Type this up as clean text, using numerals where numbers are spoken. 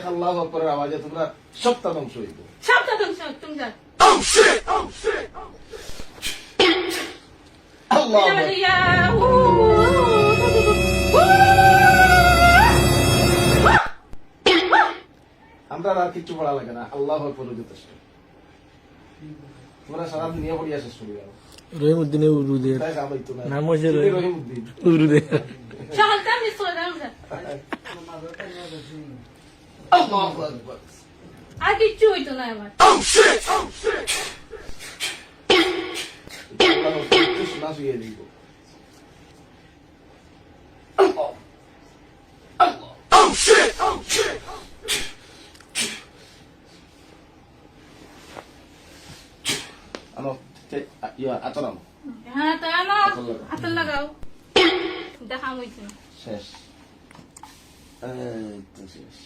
আল্লাহু আকবারের আওয়াজে তোমরা সবটা ধ্বংস হইবে। সবটা ধ্বংস তুমি যা আল্লাহু আকবার। আমরা আর কিছু পড়া লাগে না, আল্লাহু আকবার যথেষ্ট। তোমরা সারা দুনিয়া পড়িয়া শেষ করি যাও। রহিমউদ্দিনের উরুদে তাই কাম হইতো না। নাম হচ্ছে রহিমউদ্দিন। উরুদে সহজটা আমি সরাম যা আল্লাহু আকবার। আর কিচ্ছু হইতো না আমার শোনা শুয়ে দিব। আনো ইয়া আতরাম হ্যাঁ তা না হাতে লাগাও দেখা হইতো না শেষ। এই তো শেষ।